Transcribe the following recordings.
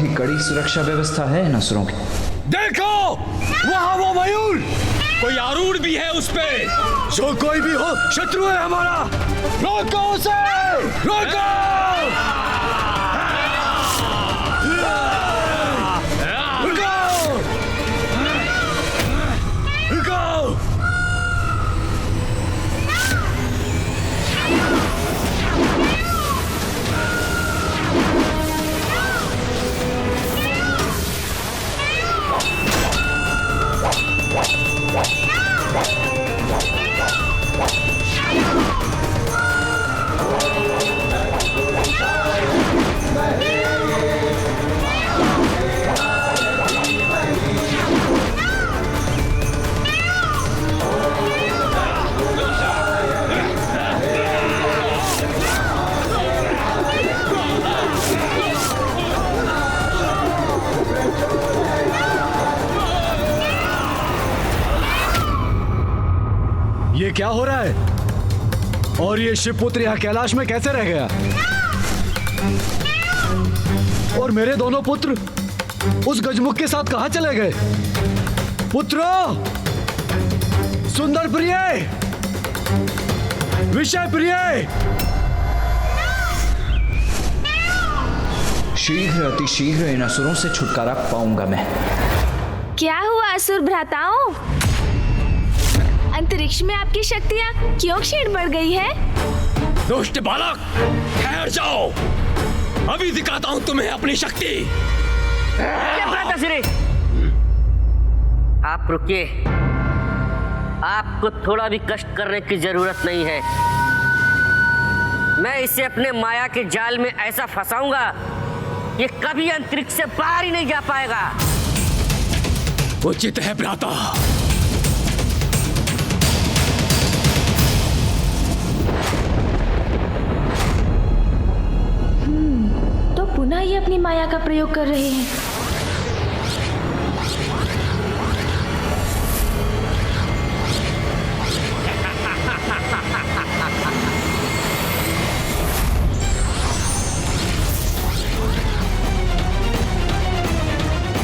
ही कड़ी सुरक्षा व्यवस्था है इन असुरों की। देखो वहाँ वो मयूर, कोई आरूढ़ भी है उस पे। जो कोई भी हो, शत्रु है हमारा। रोको उसे, रोको। ये क्या हो रहा है? और ये शिवपुत्र यहाँ कैलाश में कैसे रह गया? और मेरे दोनों पुत्र उस गजमुख के साथ कहाँ चले गए? पुत्रों, सुंदर प्रिय, विषय प्रिय, शीघ्र अतिशीघ्र इन असुरों से छुटकारा पाऊंगा मैं। क्या हुआ असुर भ्राताओं? अंतरिक्ष में आपकी शक्तियाँ क्यों क्षीण बढ़ गई है? दुष्ट बालक, ठहर जाओ, अभी दिखाता हूँ तुम्हें अपनी शक्ति। आप रुकिए, आपको थोड़ा भी कष्ट करने की जरूरत नहीं है। मैं इसे अपने माया के जाल में ऐसा फंसाऊंगा कि कभी अंतरिक्ष से बाहर ही नहीं जा पाएगा। उचित है भ्राता। तो पुनः ये अपनी माया का प्रयोग कर रहे हैं।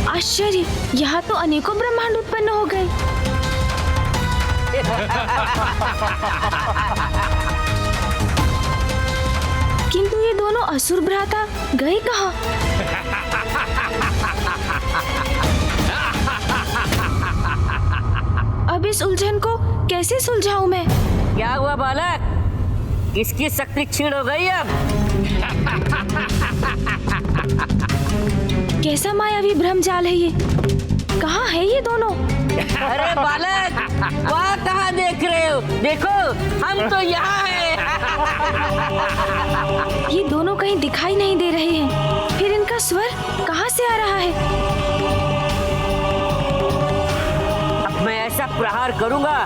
आश्चर्य, यहाँ तो अनेकों ब्रह्मांड उत्पन्न हो गए। किंतु ये दोनों असुर भ्राता गए कहाँ? अब इस उलझन को कैसे सुलझाऊं मैं? क्या हुआ बालक, किसकी शक्ति क्षीण हो गई अब? कैसा मायावी भ्रम जाल है ये? कहाँ है ये दोनों? अरे बालक, वहाँ कहाँ देख रहे हो? देखो, हम तो यहाँ हैं। ये दोनों कहीं दिखाई नहीं दे रहे हैं। फिर इनका स्वर कहाँ से आ रहा है? अब मैं ऐसा प्रहार करूंगा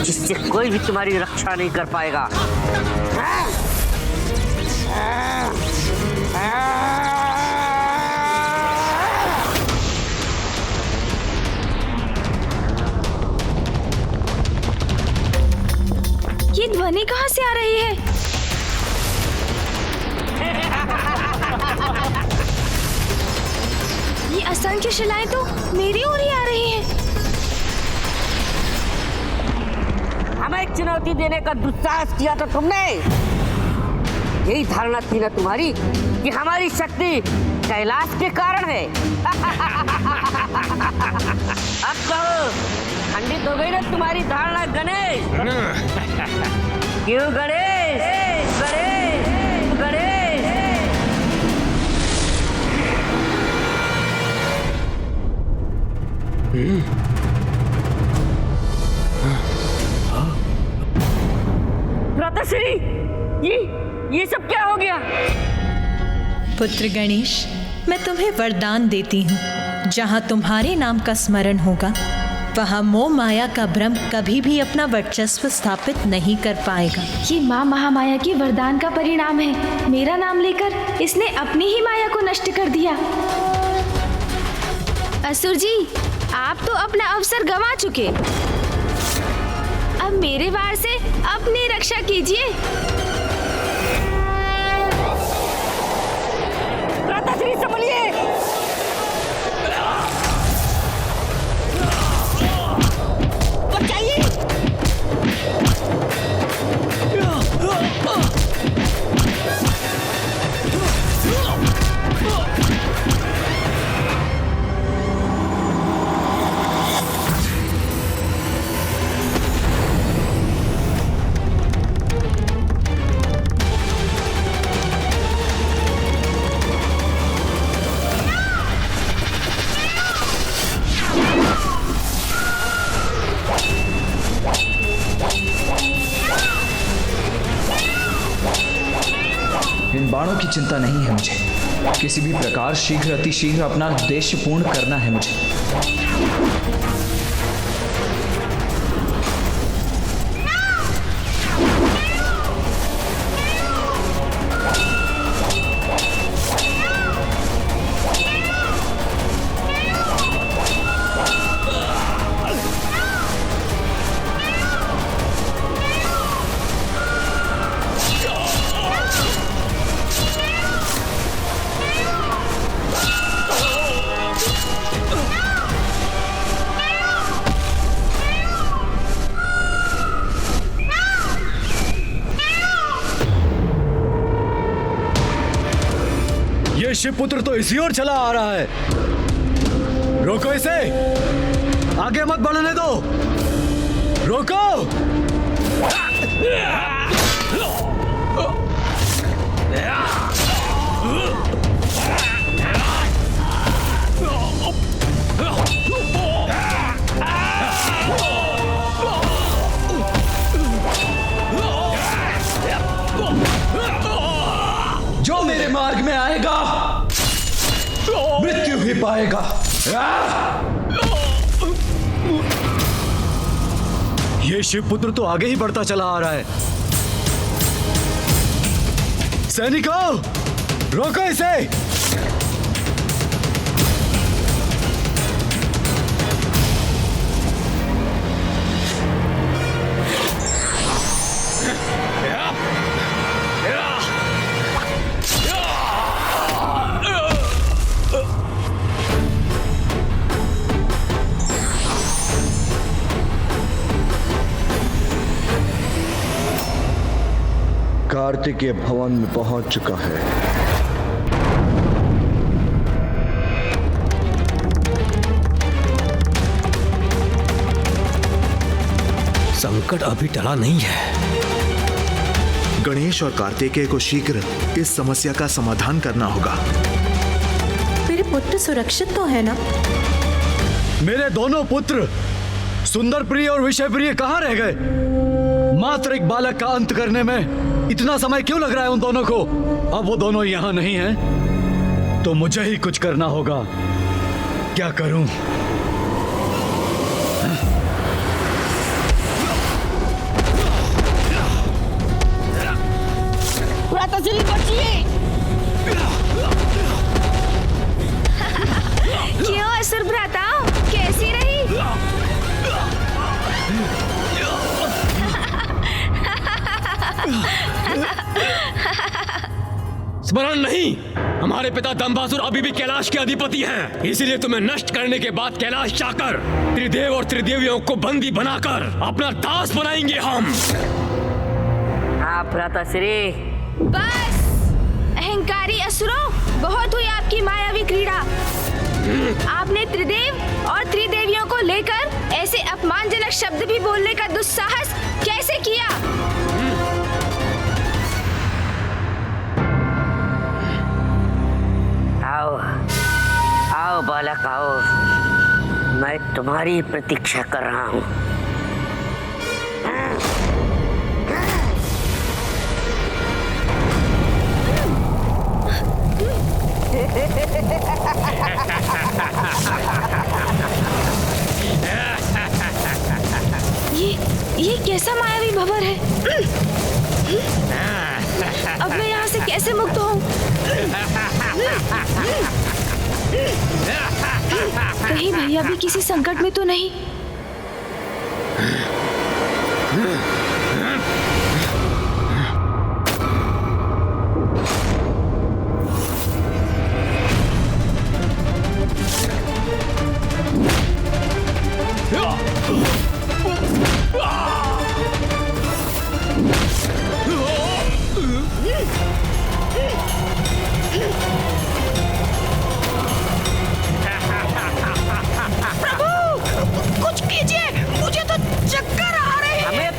जिससे कोई भी तुम्हारी रक्षा नहीं कर पाएगा। ये ध्वनि कहाँ से आ रही है? ये असंख्य शिलाएं तो मेरी ओर ही आ रही हैं। हमें चुनौती देने का दुस्साहस किया था तुमने। यही धारणा थी ना तुम्हारी कि हमारी शक्ति कैलाश के कारण है। अब कहो, खंडित हो गई ना तुम्हारी धारणा गणेश? क्यों गणेश? गणेश, गणेश। भ्राताश्री, ये सब क्या हो गया? पुत्र गणेश, मैं तुम्हें वरदान देती हूँ। जहाँ तुम्हारे नाम का स्मरण होगा, वहाँ मोह माया का भ्रम कभी भी अपना वर्चस्व स्थापित नहीं कर पाएगा। ये माँ महामाया के वरदान का परिणाम है। मेरा नाम लेकर इसने अपनी ही माया को नष्ट कर दिया। असुर जी, आप तो अपना अवसर गंवा चुके। अब मेरे वार से अपनी रक्षा कीजिए। भ्राताश्री संभलिए। चिंता नहीं है मुझे। किसी भी प्रकार शीघ्र अतिशीघ्र अपना उद्देश्य पूर्ण करना है मुझे। शिवपुत्र तो इसी ओर चला आ रहा है। रोको इसे, आगे मत बढ़ने दो। रोको। जो मेरे मार्ग में आएगा मृत्यु भी पाएगा। ये शिवपुत्र तो आगे ही बढ़ता चला आ रहा है। सैनिकों, रोको इसे। कार्तिकेय भवन में पहुंच चुका है। संकट अभी टला नहीं है। गणेश और कार्तिकेय को शीघ्र इस समस्या का समाधान करना होगा। मेरे पुत्र सुरक्षित तो है ना? मेरे दोनों पुत्र सुंदर प्रिय और विषय प्रिय कहाँ रह गए? मात्र एक बालक का अंत करने में इतना समय क्यों लग रहा है उन दोनों को? अब वो दोनों यहाँ नहीं हैं, तो मुझे ही कुछ करना होगा। क्या करूं? क्यों असुर भ्राता, कैसी रही? स्मरण नहीं, हमारे पिता दंभासुर अभी भी कैलाश के अधिपति हैं। इसीलिए तुम्हें नष्ट करने के बाद कैलाश जाकर त्रिदेव और त्रिदेवियों को बंदी बनाकर अपना दास बनाएंगे हम। हाँ भ्राताश्री, बस अहंकारी असुरों, बहुत हुई आपकी मायावी क्रीड़ा। आपने त्रिदेव और त्रिदेवियों को लेकर ऐसे अपमानजनक शब्द भी बोलने का दुस्साहस कैसे किया? आओ आओ बालक आओ, मैं तुम्हारी प्रतीक्षा कर रहा हूँ। ये कैसा मायावी भंवर है? अब मैं यहाँ से कैसे मुक्त हूँ? कहीं भैया भी किसी संकट में तो नहीं?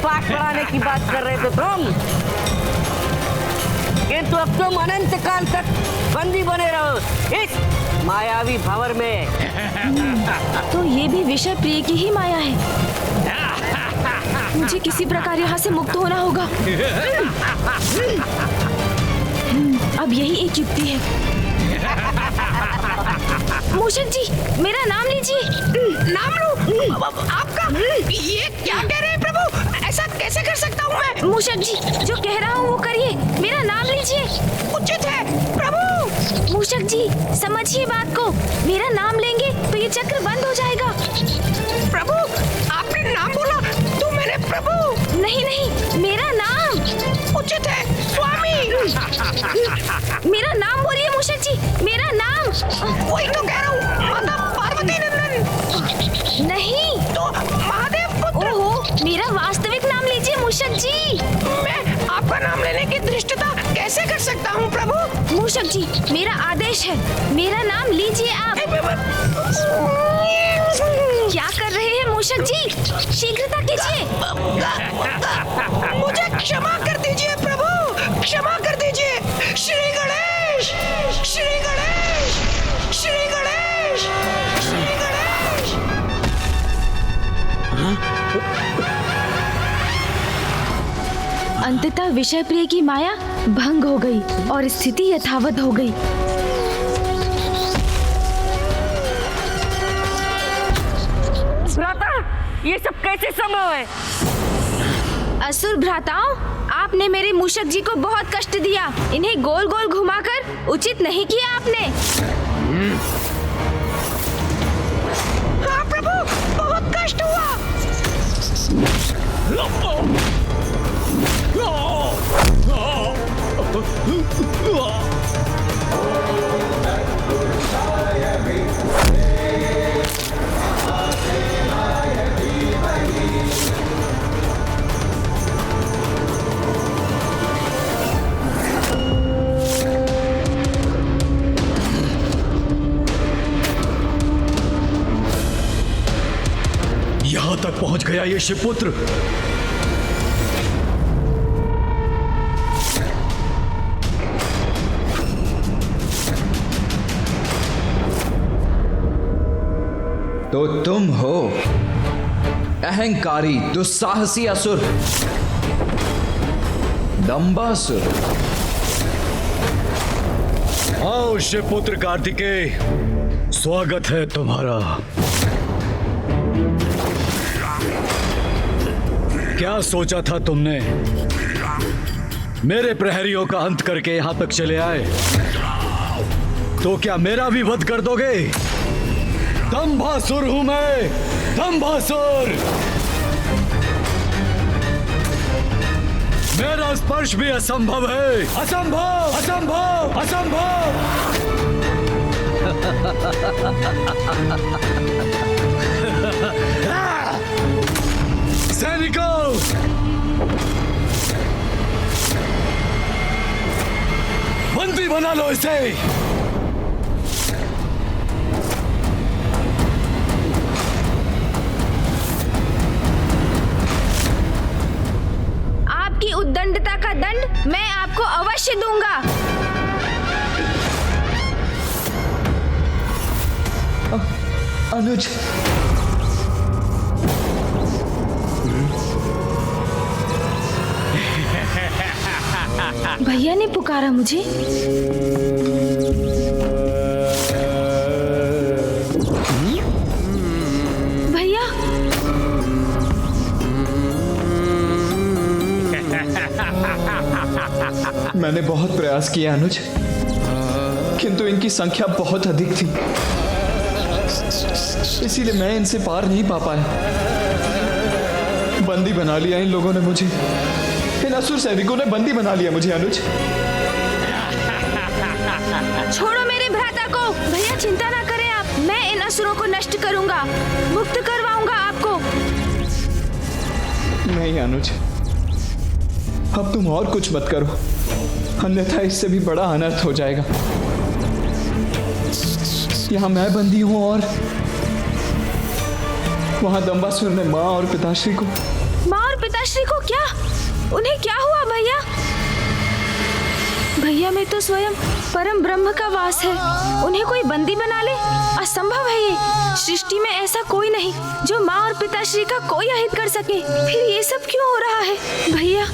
पाठ पढ़ाने की बात कर रहे थे तुम, किंतु अब तुम अनंत काल तक बंदी बने रहो इस मायावी भंवर में। तो ये भी विषय प्रिय की ही माया है। मुझे किसी प्रकार यहाँ से मुक्त होना होगा। अब यही एक युक्ति है। मूषक जी, मेरा नाम लीजिए। नाम लूं? आपका? ये क्या कह रहे हैं प्रभु? ऐसा कैसे कर सकता हूँ मैं? मूषक जी, जो कह रहा हूँ वो करिए, मेरा नाम लीजिए। उचित है प्रभु। मूषक जी, समझिए बात को, मेरा नाम लेंगे तो ये चक्र बंद हो जाएगा। प्रभु, आपने नाम बोला तो मैंने प्रभु। नहीं नहीं, मेरा नाम। उचित है स्वामी। मेरा नाम बोलिए मूषक जी, मेरा नाम। वही तो कह रहा हूँ, माता पार्वती नंदन। नहीं तो महादेव पुत्र। ओहो, मेरा वास्तविक नाम लीजिए मूषक जी। मैं आपका नाम लेने की धृष्टता कैसे कर सकता हूँ प्रभु? मूषक जी, मेरा आदेश है, मेरा नाम लीजिए आप। क्या कर रहे हैं मूषक जी? शीघ्रता कीजिए। मुझे क्षमा कर दीजिए प्रभु, क्षमा कर दीजिए। श्री गणेश, श्री गणेश, श्री गणेश, श्री गणेश। अंततः विषय प्रिय की माया भंग हो गई और स्थिति यथावत हो गई। भ्राता, ये सब कैसे संभव है? असुर भ्राताओं, आपने मेरे मूषक जी को बहुत कष्ट दिया। इन्हें गोल गोल घुमाकर उचित नहीं किया आपने। हाँ प्रभु, बहुत कष्ट हुआ। यहां तक पहुंच गया ये शिवपुत्र। तो तुम हो अहंकारी दुस्साहसी असुर, दंबासुर। आओ शिवपुत्र कार्तिकेय, स्वागत है तुम्हारा। क्या सोचा था तुमने? मेरे प्रहरियों का अंत करके यहां तक चले आए, तो क्या मेरा भी वध कर दोगे? दंभासुर हूं मैं, दंभासुर। मेरा स्पर्श भी असंभव है। असंभव, असंभव, असंभव। सैनिकों, बंदी बना लो इसे। आपकी उद्दंडता का दंड मैं आपको अवश्य दूंगा। अनुज, भैया ने पुकारा मुझे। भैया, मैंने बहुत प्रयास किया अनुज, किंतु इनकी संख्या बहुत अधिक थी, इसीलिए मैं इनसे पार नहीं पा पाया। बंदी बना लिया इन लोगों ने मुझे, इन असुर सैनिकों ने बंदी बना लिया मुझे अनुज। छोड़ो मेरे भ्राता को। भैया चिंता ना करें आप, मैं इन असुरों को नष्ट करूंगा, मुक्त करवाऊंगा आपको। नहीं अनुज, अब तुम और कुछ मत करो, अन्यथा इससे भी बड़ा अनर्थ हो जाएगा। यहाँ मैं बंदी हूँ और वहां दंबासुर ने माँ और पिताश्री को। माँ और पिताश्री को क्या? उन्हें क्या हुआ भैया? भैया में तो स्वयं परम ब्रह्म का वास है, उन्हें कोई बंदी बना ले? असंभव है ये। सृष्टि में ऐसा कोई नहीं जो माँ और पिताश्री का कोई अहित कर सके। फिर ये सब क्यों हो रहा है भैया?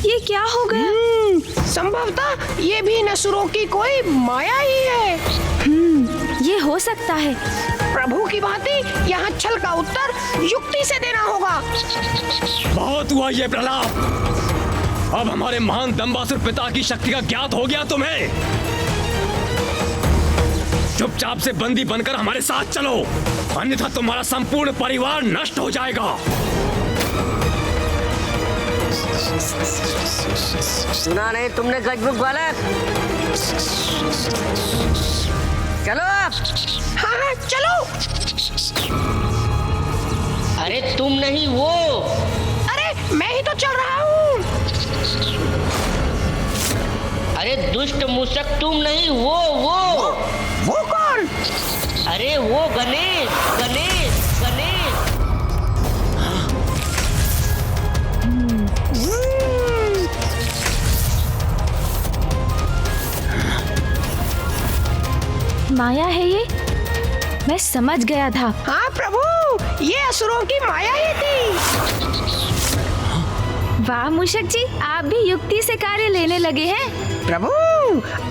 ये क्या हो गया? संभवतः ये भी नसुरों की कोई माया ही है। ये हो सकता है। प्रभु की भांति यहाँ छल का उत्तर युक्ति से देना होगा। बहुत हुआ ये प्रलाप। अब हमारे महान दंबासुर पिता की शक्ति का ज्ञात हो गया तुम्हें। चुपचाप से बंदी बनकर हमारे साथ चलो, अन्यथा तुम्हारा संपूर्ण परिवार नष्ट हो जाएगा। सुना नहीं तुमने गजबुक बालक? चलो आप। हाँ चलो। अरे तुम नहीं वो। अरे मैं ही तो चल रहा हूँ। अरे दुष्ट मूषक तुम नहीं वो कौन? अरे वो गणेश गणेश गणेश। माया है ये, मैं समझ गया था। हाँ प्रभु, ये असुरों की माया ही थी। वाह मूषक जी, आप भी युक्ति से कार्य लेने लगे हैं। प्रभु,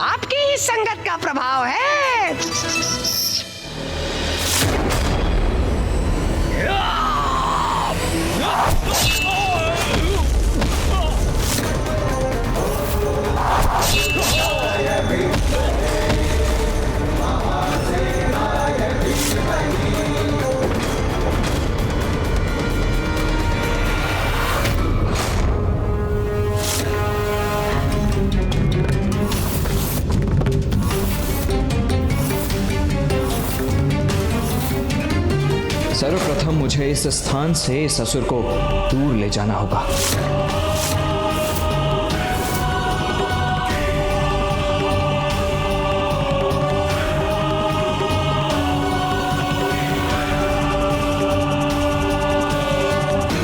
आपकी ही संगत का प्रभाव है। सर्वप्रथम मुझे इस स्थान से इस असुर को दूर ले जाना होगा।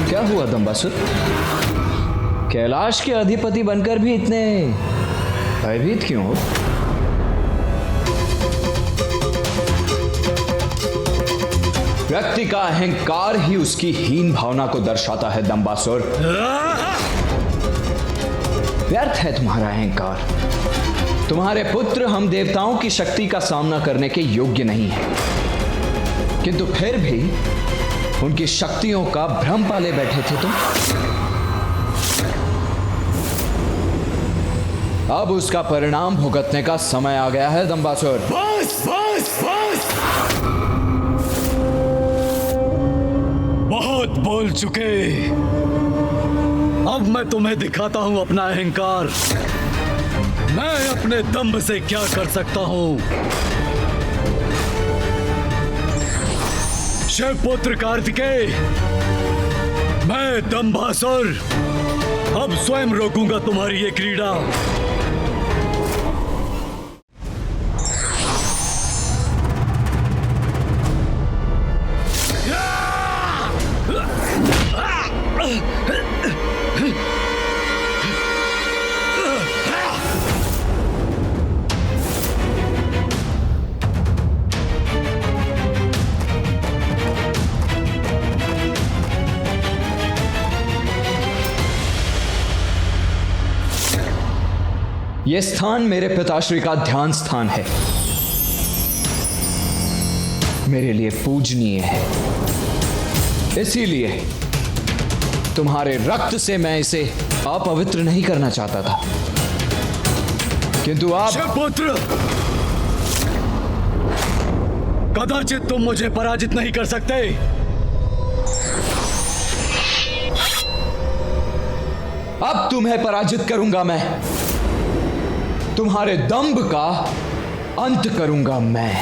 क्या हुआ दंबासुर? कैलाश के अधिपति बनकर भी इतने भयभीत क्यों हो? व्यक्ति का अहंकार ही उसकी हीन भावना को दर्शाता है दंबासुर। व्यर्थ है तुम्हारा अहंकार। तुम्हारे पुत्र हम देवताओं की शक्ति का सामना करने के योग्य नहीं है, किंतु फिर भी उनकी शक्तियों का भ्रम पाले बैठे थे तुम। अब उसका परिणाम भुगतने का समय आ गया है दंबासुर। बस बस बस, बहुत बोल चुके। अब मैं तुम्हें दिखाता हूं अपना अहंकार। मैं अपने दंभ से क्या कर सकता हूं। शिवपुत्र कार्तिकेय, मैं दंभासुर अब स्वयं रोकूंगा तुम्हारी ये क्रीड़ा। यह स्थान मेरे पिताश्री का ध्यान स्थान है, मेरे लिए पूजनीय है। इसीलिए तुम्हारे रक्त से मैं इसे अपवित्र नहीं करना चाहता था, किंतु आप शिवपुत्र, कदाचित तुम मुझे पराजित नहीं कर सकते। अब तुम्हें पराजित करूंगा मैं। तुम्हारे दंभ का अंत करूंगा मैं।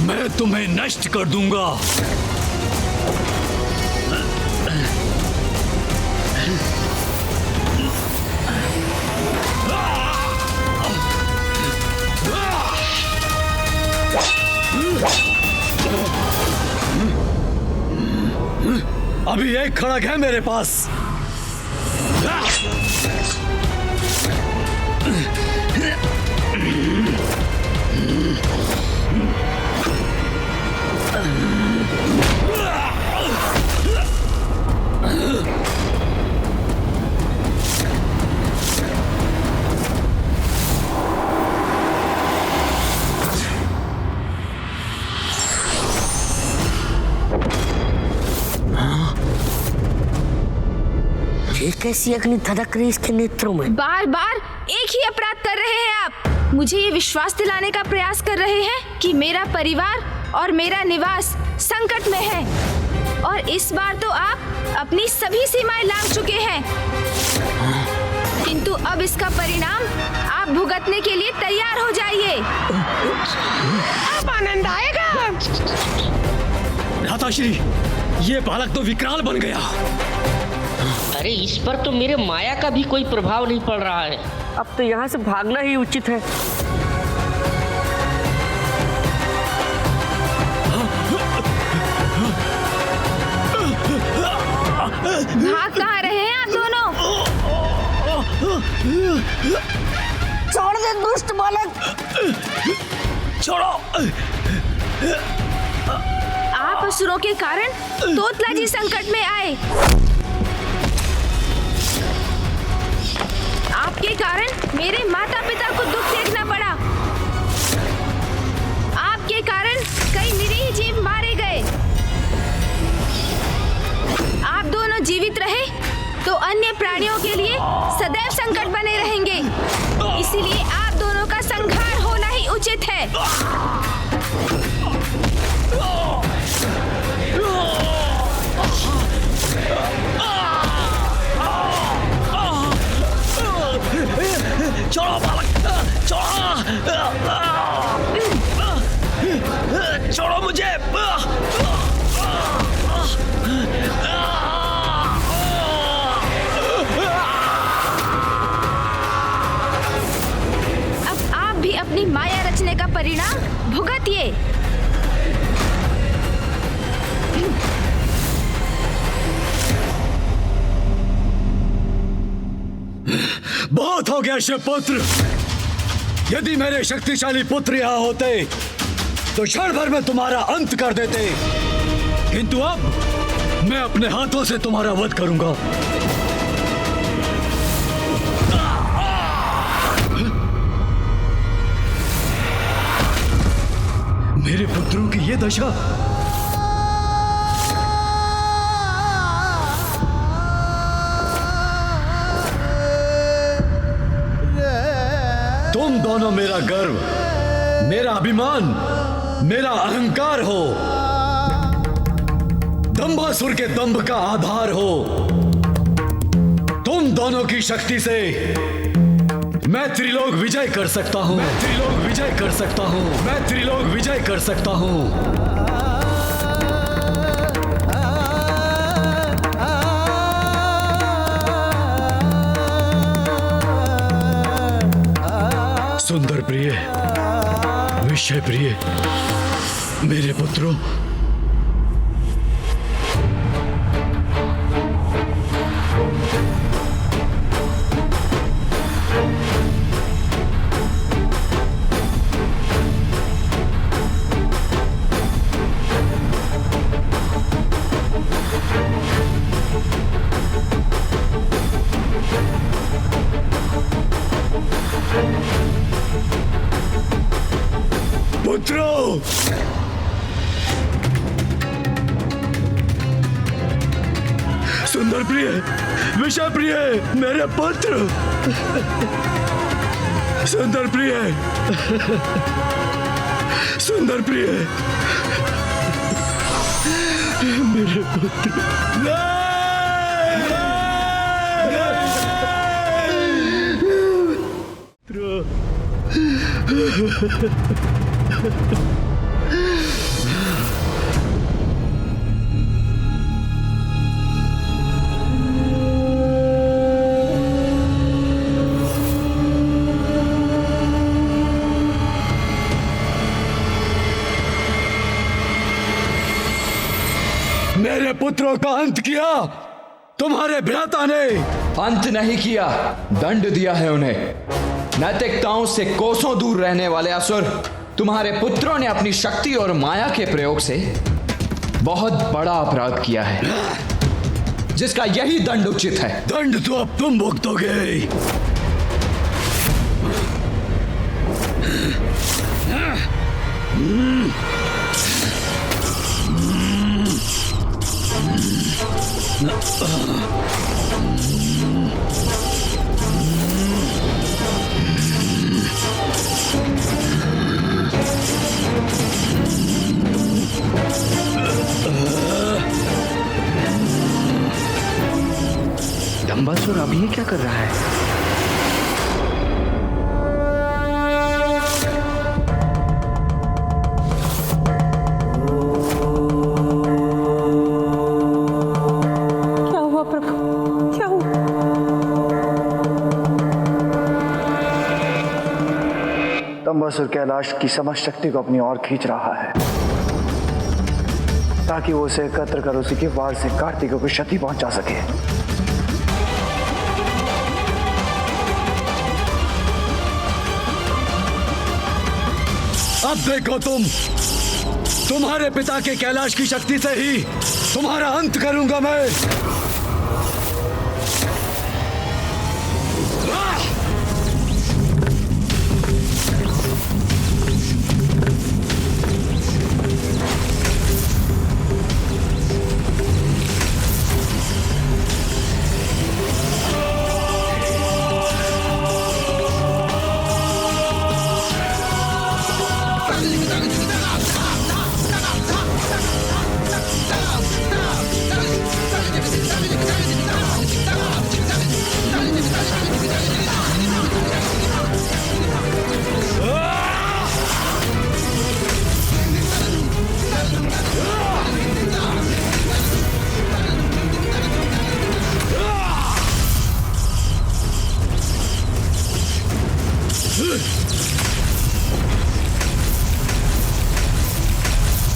मैं तुम्हें नष्ट कर दूंगा। अभी एक खड़ग है मेरे पास। ये कैसी अग्नि धधक रही इसके नेत्रों में? बार बार एक ही अपराध कर रहे हैं आप। मुझे ये विश्वास दिलाने का प्रयास कर रहे हैं कि मेरा परिवार और मेरा निवास संकट में है, और इस बार तो आप अपनी सभी सीमाएं लांघ चुके हैं। किंतु अब इसका परिणाम आप भुगतने के लिए तैयार हो जाइए। अब आनंद आएगा। भ्राताश्री, ये बालक तो विकराल बन गया। अरे इस पर तो मेरे माया का भी कोई प्रभाव नहीं पड़ रहा है। अब तो यहाँ से भागना ही उचित है। भाग कहाँ रहे हैं आप दोनों? छोड़ दे दुष्ट बालक। छोड़ो। आप असुरों के कारण तोतला जी संकट में आए। आपके कारण मेरे माता पिता को दुख देखना पड़ा। आपके कारण कई निरीह जीव मारे गए। आप दोनों जीवित रहे तो अन्य प्राणियों के लिए सदैव संकट बने रहेंगे। इसीलिए आप दोनों का संहार होना ही उचित है। छोड़ो बालक, छोड़ो मुझे। अब आप भी अपनी माया रचने का परिणाम भुगतिए। बहुत हो गया शिवपुत्र। यदि मेरे शक्तिशाली पुत्र यहाँ होते तो क्षण भर में तुम्हारा अंत कर देते, किंतु अब मैं अपने हाथों से तुम्हारा वध करूंगा। मेरे पुत्रों की ये दशा। तुम दोनों मेरा गर्व, मेरा अभिमान, मेरा अहंकार हो। दंभासुर के दंभ का आधार हो। तुम दोनों की शक्ति से मैं त्रिलोक विजय कर सकता हूं। मैं त्रिलोक विजय कर सकता हूं। मैं त्रिलोक विजय कर सकता हूं। सुंदर प्रिय, विषय प्रिय, मेरे पुत्रों, पुत्रों, सुंदर प्रिय, विषय प्रिय, मेरे पुत्र, सुंदर प्रिय, सुंदर प्रिय, मेरे पुत्र। मेरे पुत्रों का अंत किया तुम्हारे भ्राता ने। अंत नहीं किया, दंड दिया है उन्हें। नैतिकताओं से कोसों दूर रहने वाले असुर, तुम्हारे पुत्रों ने अपनी शक्ति और माया के प्रयोग से बहुत बड़ा अपराध किया है, जिसका यही दंड उचित है। दंड तो अब तुम भुगतोगे। दंबासुर अब ये क्या कर रहा है? क्या हुआ प्रभु, क्या हुआ? दंबासुर कैलाश की समस्त शक्ति को अपनी ओर खींच रहा है ताकि वो उसे एकत्र कर उसी के वार से कार्तिक को क्षति पहुंचा सके। अब देखो तुम्हारे पिता के कैलाश की शक्ति से ही तुम्हारा अंत करूंगा मैं।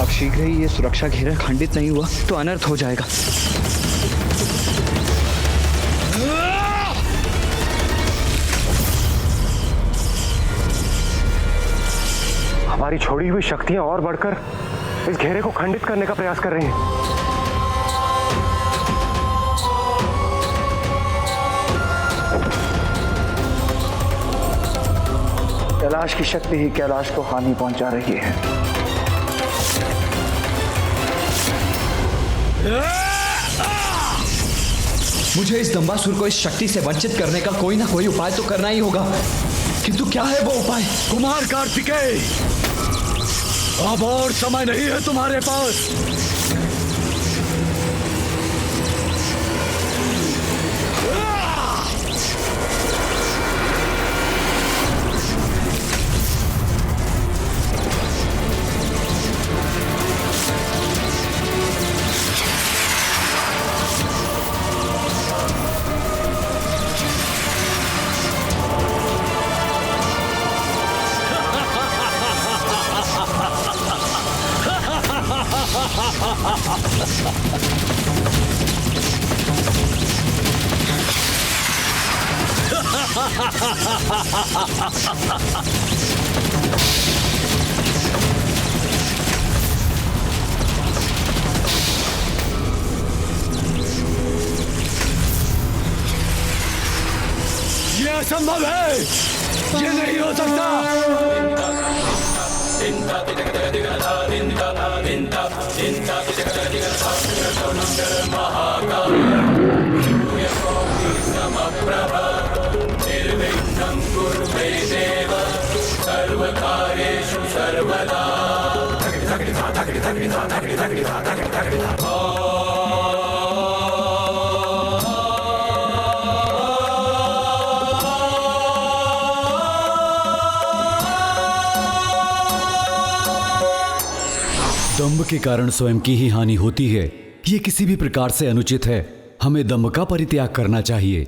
अब शीघ्र ही ये सुरक्षा घेरा खंडित नहीं हुआ तो अनर्थ हो जाएगा। हमारी छोड़ी हुई शक्तियां और बढ़कर इस घेरे को खंडित करने का प्रयास कर रही हैं। कैलाश की शक्ति ही कैलाश को हानि पहुंचा रही है। मुझे इस दंबासुर को इस शक्ति से वंचित करने का कोई ना कोई उपाय तो करना ही होगा, किंतु क्या है वो उपाय? कुमार कार्तिकेय, अब और समय नहीं है तुम्हारे पास। ये असंभव है, ये नहीं हो सकता। दंभ के कारण स्वयं की ही हानि होती है, ये किसी भी प्रकार से अनुचित है। हमें दंभ का परित्याग करना चाहिए।